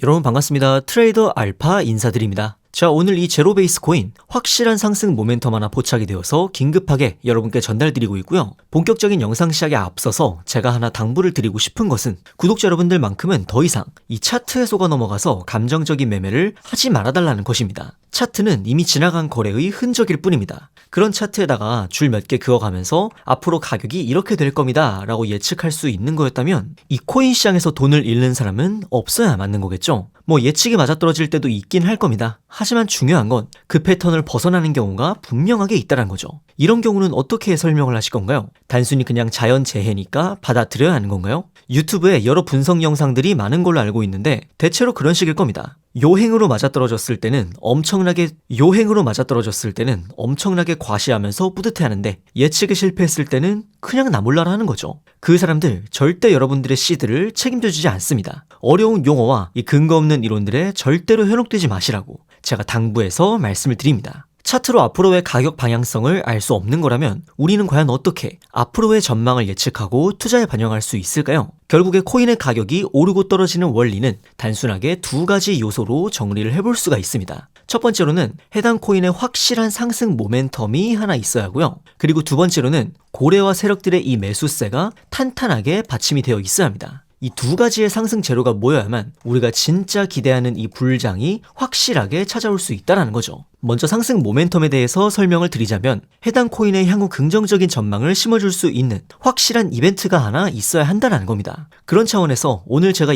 여러분 반갑습니다. 트레이더 알파 인사드립니다. 자, 오늘 이 제로베이스 코인 확실한 상승 모멘텀 하나 포착이 되어서 긴급하게 여러분께 전달드리고 있고요. 본격적인 영상 시작에 앞서서 제가 하나 당부를 드리고 싶은 것은 구독자 여러분들만큼은 더 이상 이 차트에 속아 넘어가서 감정적인 매매를 하지 말아달라는 것입니다. 차트는 이미 지나간 거래의 흔적일 뿐입니다. 그런 차트에다가 줄 몇 개 그어가면서 앞으로 가격이 이렇게 될 겁니다 라고 예측할 수 있는 거였다면 이 코인 시장에서 돈을 잃는 사람은 없어야 맞는 거겠죠. 뭐 예측이 맞아떨어질 때도 있긴 할 겁니다. 하지만 중요한 건 그 패턴을 벗어나는 경우가 분명하게 있다는 거죠. 이런 경우는 어떻게 설명을 하실 건가요? 단순히 그냥 자연재해니까 받아들여야 하는 건가요? 유튜브에 여러 분석 영상들이 많은 걸로 알고 있는데 대체로 그런 식일 겁니다. 요행으로 맞아떨어졌을 때는 엄청나게 과시하면서 뿌듯해하는데 예측에 실패했을 때는 그냥 나 몰라라 하는 거죠. 그 사람들 절대 여러분들의 시드를 책임져주지 않습니다. 어려운 용어와 이 근거 없는 이론들에 절대로 현혹되지 마시라고 제가 당부해서 말씀을 드립니다. 차트로 앞으로의 가격 방향성을 알 수 없는 거라면 우리는 과연 어떻게 앞으로의 전망을 예측하고 투자에 반영할 수 있을까요? 결국에 코인의 가격이 오르고 떨어지는 원리는 단순하게 두 가지 요소로 정리를 해볼 수가 있습니다. 첫 번째로는 해당 코인의 확실한 상승 모멘텀이 하나 있어야 하고요. 그리고 두 번째로는 고래와 세력들의 이 매수세가 탄탄하게 받침이 되어 있어야 합니다. 이 두 가지의 상승 재료가 모여야만 우리가 진짜 기대하는 이 불장이 확실하게 찾아올 수 있다는 거죠. 먼저 상승 모멘텀에 대해서 설명을 드리자면 해당 코인의 향후 긍정적인 전망을 심어줄 수 있는 확실한 이벤트가 하나 있어야 한다는 겁니다. 그런 차원에서 오늘 제가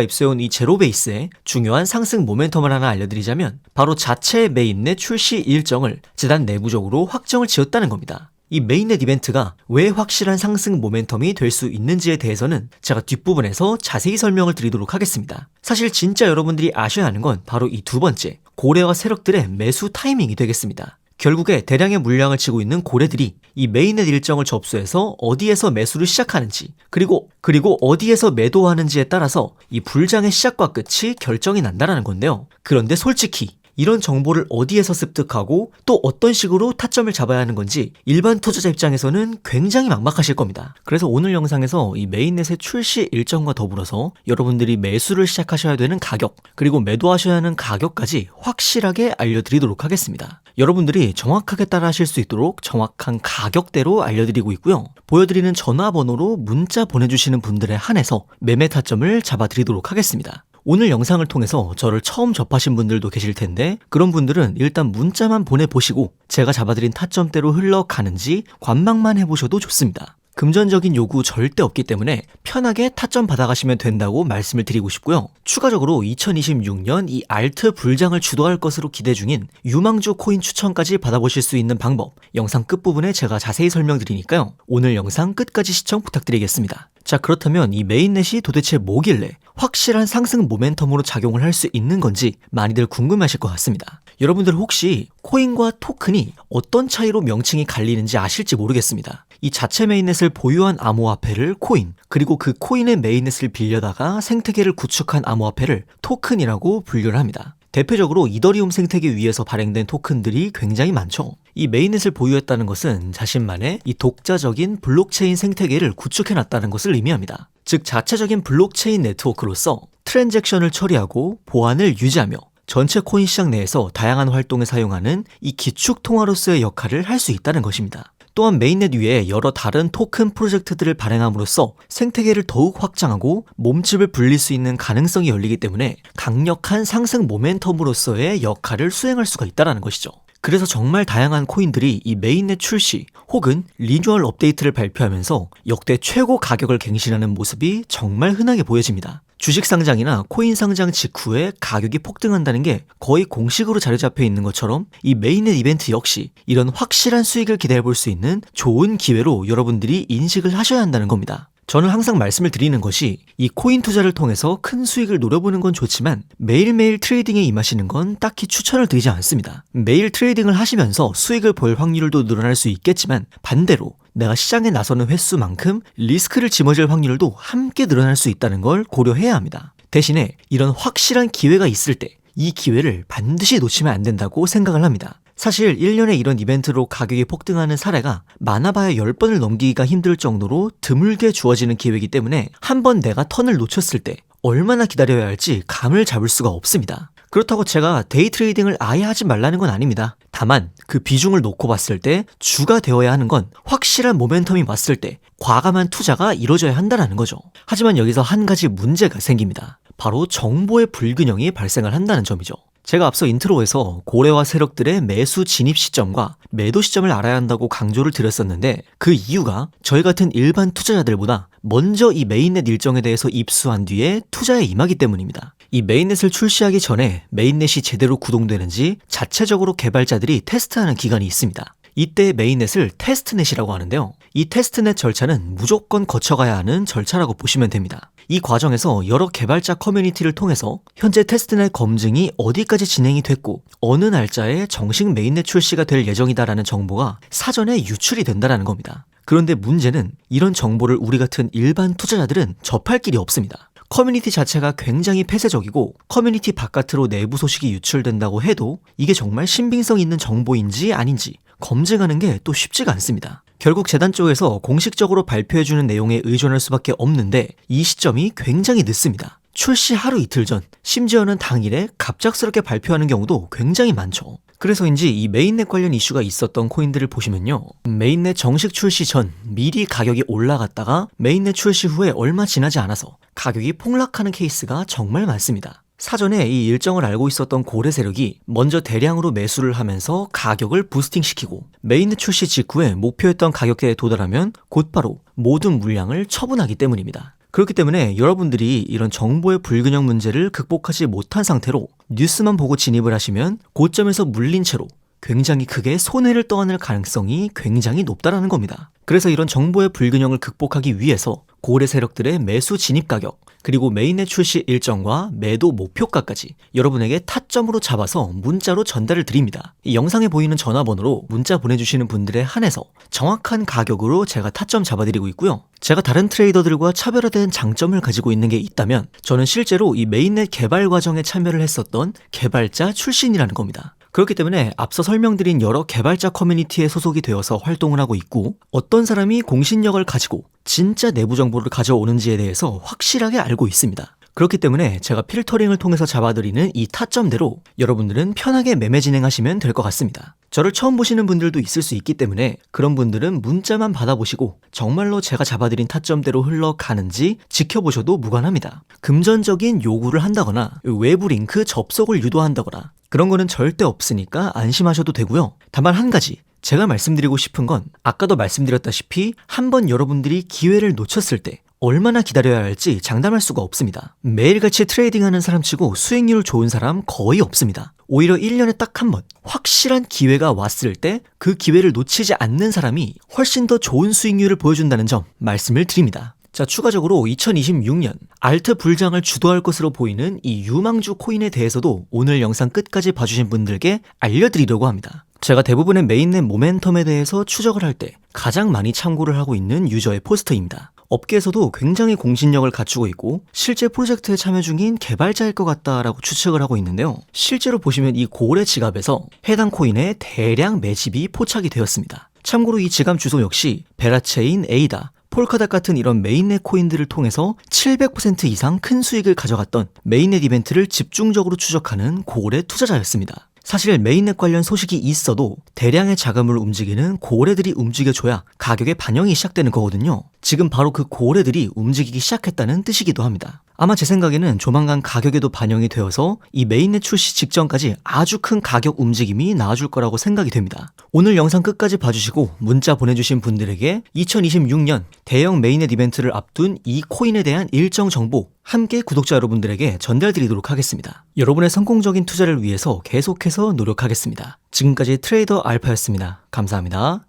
입수해온 이 제로베이스의 중요한 상승 모멘텀을 하나 알려드리자면 바로 자체 메인넷 출시 일정을 재단 내부적으로 확정을 지었다는 겁니다. 이 메인넷 이벤트가 왜 확실한 상승 모멘텀이 될 수 있는지에 대해서는 제가 뒷부분에서 자세히 설명을 드리도록 하겠습니다. 사실 진짜 여러분들이 아셔야 하는 건 바로 이 두 번째, 고래와 세력들의 매수 타이밍이 되겠습니다. 결국에 대량의 물량을 치고 있는 고래들이 이 메인넷 일정을 접수해서 어디에서 매수를 시작하는지 그리고 어디에서 매도하는지에 따라서 이 불장의 시작과 끝이 결정이 난다는 건데요. 그런데 솔직히 이런 정보를 어디에서 습득하고 또 어떤 식으로 타점을 잡아야 하는 건지 일반 투자자 입장에서는 굉장히 막막하실 겁니다. 그래서 오늘 영상에서 이 메인넷의 출시 일정과 더불어서 여러분들이 매수를 시작하셔야 되는 가격 그리고 매도하셔야 하는 가격까지 확실하게 알려드리도록 하겠습니다. 여러분들이 정확하게 따라하실 수 있도록 정확한 가격대로 알려드리고 있고요. 보여드리는 전화번호로 문자 보내주시는 분들에 한해서 매매 타점을 잡아드리도록 하겠습니다. 오늘 영상을 통해서 저를 처음 접하신 분들도 계실 텐데 그런 분들은 일단 문자만 보내보시고 제가 잡아드린 타점대로 흘러가는지 관망만 해보셔도 좋습니다. 금전적인 요구 절대 없기 때문에 편하게 타점 받아가시면 된다고 말씀을 드리고 싶고요. 추가적으로 2026년 이 알트 불장을 주도할 것으로 기대 중인 유망주 코인 추천까지 받아보실 수 있는 방법 영상 끝부분에 제가 자세히 설명드리니까요. 오늘 영상 끝까지 시청 부탁드리겠습니다. 자, 그렇다면 이 메인넷이 도대체 뭐길래 확실한 상승 모멘텀으로 작용을 할 수 있는 건지 많이들 궁금하실 것 같습니다. 여러분들 혹시 코인과 토큰이 어떤 차이로 명칭이 갈리는지 아실지 모르겠습니다. 이 자체 메인넷을 보유한 암호화폐를 코인, 그리고 그 코인의 메인넷을 빌려다가 생태계를 구축한 암호화폐를 토큰이라고 분류를 합니다. 대표적으로 이더리움 생태계 위에서 발행된 토큰들이 굉장히 많죠. 이 메인넷을 보유했다는 것은 자신만의 이 독자적인 블록체인 생태계를 구축해놨다는 것을 의미합니다. 즉 자체적인 블록체인 네트워크로서 트랜잭션을 처리하고 보안을 유지하며 전체 코인 시장 내에서 다양한 활동에 사용하는 이 기축 통화로서의 역할을 할 수 있다는 것입니다. 또한 메인넷 위에 여러 다른 토큰 프로젝트들을 발행함으로써 생태계를 더욱 확장하고 몸집을 불릴 수 있는 가능성이 열리기 때문에 강력한 상승 모멘텀으로서의 역할을 수행할 수가 있다는 것이죠. 그래서 정말 다양한 코인들이 이 메인넷 출시 혹은 리뉴얼 업데이트를 발표하면서 역대 최고 가격을 갱신하는 모습이 정말 흔하게 보여집니다. 주식 상장이나 코인 상장 직후에 가격이 폭등한다는 게 거의 공식으로 자리 잡혀 있는 것처럼 이 메인넷 이벤트 역시 이런 확실한 수익을 기대해 볼 수 있는 좋은 기회로 여러분들이 인식을 하셔야 한다는 겁니다. 저는 항상 말씀을 드리는 것이 이 코인 투자를 통해서 큰 수익을 노려보는 건 좋지만 매일매일 트레이딩에 임하시는 건 딱히 추천을 드리지 않습니다. 매일 트레이딩을 하시면서 수익을 볼 확률도 늘어날 수 있겠지만 반대로 내가 시장에 나서는 횟수만큼 리스크를 짊어질 확률도 함께 늘어날 수 있다는 걸 고려해야 합니다. 대신에 이런 확실한 기회가 있을 때 이 기회를 반드시 놓치면 안 된다고 생각을 합니다. 사실 1년에 이런 이벤트로 가격이 폭등하는 사례가 많아봐야 10번을 넘기기가 힘들 정도로 드물게 주어지는 기회이기 때문에 한 번 내가 턴을 놓쳤을 때 얼마나 기다려야 할지 감을 잡을 수가 없습니다. 그렇다고 제가 데이 트레이딩을 아예 하지 말라는 건 아닙니다. 다만 그 비중을 놓고 봤을 때 주가 되어야 하는 건 확실한 모멘텀이 왔을 때 과감한 투자가 이루어져야 한다는 거죠. 하지만 여기서 한 가지 문제가 생깁니다. 바로 정보의 불균형이 발생을 한다는 점이죠. 제가 앞서 인트로에서 고래와 세력들의 매수 진입 시점과 매도 시점을 알아야 한다고 강조를 드렸었는데 그 이유가 저희 같은 일반 투자자들보다 먼저 이 메인넷 일정에 대해서 입수한 뒤에 투자에 임하기 때문입니다. 이 메인넷을 출시하기 전에 메인넷이 제대로 구동되는지 자체적으로 개발자들이 테스트하는 기간이 있습니다. 이때 메인넷을 테스트넷이라고 하는데요. 이 테스트넷 절차는 무조건 거쳐가야 하는 절차라고 보시면 됩니다. 이 과정에서 여러 개발자 커뮤니티를 통해서 현재 테스트넷 검증이 어디까지 진행이 됐고 어느 날짜에 정식 메인넷 출시가 될 예정이다라는 정보가 사전에 유출이 된다는 겁니다. 그런데 문제는 이런 정보를 우리 같은 일반 투자자들은 접할 길이 없습니다. 커뮤니티 자체가 굉장히 폐쇄적이고 커뮤니티 바깥으로 내부 소식이 유출된다고 해도 이게 정말 신빙성 있는 정보인지 아닌지 검증하는 게 또 쉽지가 않습니다. 결국 재단 쪽에서 공식적으로 발표해주는 내용에 의존할 수밖에 없는데 이 시점이 굉장히 늦습니다. 출시 하루 이틀 전, 심지어는 당일에 갑작스럽게 발표하는 경우도 굉장히 많죠. 그래서인지 이 메인넷 관련 이슈가 있었던 코인들을 보시면요. 메인넷 정식 출시 전 미리 가격이 올라갔다가 메인넷 출시 후에 얼마 지나지 않아서 가격이 폭락하는 케이스가 정말 많습니다. 사전에 이 일정을 알고 있었던 고래 세력이 먼저 대량으로 매수를 하면서 가격을 부스팅시키고 메인넷 출시 직후에 목표했던 가격대에 도달하면 곧바로 모든 물량을 처분하기 때문입니다. 그렇기 때문에 여러분들이 이런 정보의 불균형 문제를 극복하지 못한 상태로 뉴스만 보고 진입을 하시면 고점에서 물린 채로 굉장히 크게 손해를 떠안을 가능성이 굉장히 높다라는 겁니다. 그래서 이런 정보의 불균형을 극복하기 위해서 고래 세력들의 매수 진입 가격 그리고 메인넷 출시 일정과 매도 목표가까지 여러분에게 타점으로 잡아서 문자로 전달을 드립니다. 이 영상에 보이는 전화번호로 문자 보내주시는 분들에 한해서 정확한 가격으로 제가 타점 잡아드리고 있고요. 제가 다른 트레이더들과 차별화된 장점을 가지고 있는 게 있다면 저는 실제로 이 메인넷 개발 과정에 참여를 했었던 개발자 출신이라는 겁니다. 그렇기 때문에 앞서 설명드린 여러 개발자 커뮤니티에 소속이 되어서 활동을 하고 있고 어떤 사람이 공신력을 가지고 진짜 내부 정보를 가져오는지에 대해서 확실하게 알고 있습니다. 그렇기 때문에 제가 필터링을 통해서 잡아드리는 이 타점대로 여러분들은 편하게 매매 진행하시면 될 것 같습니다. 저를 처음 보시는 분들도 있을 수 있기 때문에 그런 분들은 문자만 받아보시고 정말로 제가 잡아드린 타점대로 흘러가는지 지켜보셔도 무관합니다. 금전적인 요구를 한다거나 외부 링크 접속을 유도한다거나 그런 거는 절대 없으니까 안심하셔도 되고요. 다만 한 가지 제가 말씀드리고 싶은 건 아까도 말씀드렸다시피 한번 여러분들이 기회를 놓쳤을 때 얼마나 기다려야 할지 장담할 수가 없습니다. 매일같이 트레이딩하는 사람치고 수익률 좋은 사람 거의 없습니다. 오히려 1년에 딱 한 번 확실한 기회가 왔을 때 그 기회를 놓치지 않는 사람이 훨씬 더 좋은 수익률을 보여준다는 점 말씀을 드립니다. 자, 추가적으로 2026년 알트 불장을 주도할 것으로 보이는 이 유망주 코인에 대해서도 오늘 영상 끝까지 봐주신 분들께 알려드리려고 합니다. 제가 대부분의 메인넷 모멘텀에 대해서 추적을 할 때 가장 많이 참고를 하고 있는 유저의 포스터입니다. 업계에서도 굉장히 공신력을 갖추고 있고 실제 프로젝트에 참여 중인 개발자일 것 같다라고 추측을 하고 있는데요. 실제로 보시면 이 고래 지갑에서 해당 코인의 대량 매집이 포착이 되었습니다. 참고로 이 지갑 주소 역시 베라체인, 에이다, 폴카닷 같은 이런 메인넷 코인들을 통해서 700% 이상 큰 수익을 가져갔던 메인넷 이벤트를 집중적으로 추적하는 고래 투자자였습니다. 사실 메인넷 관련 소식이 있어도 대량의 자금을 움직이는 고래들이 움직여줘야 가격의 반영이 시작되는 거거든요. 지금 바로 그 고래들이 움직이기 시작했다는 뜻이기도 합니다. 아마 제 생각에는 조만간 가격에도 반영이 되어서 이 메인넷 출시 직전까지 아주 큰 가격 움직임이 나와줄 거라고 생각이 됩니다. 오늘 영상 끝까지 봐주시고 문자 보내주신 분들에게 2026년 대형 메인넷 이벤트를 앞둔 이 코인에 대한 일정 정보 함께 구독자 여러분들에게 전달드리도록 하겠습니다. 여러분의 성공적인 투자를 위해서 계속해서 노력하겠습니다. 지금까지 트레이더 알파였습니다. 감사합니다.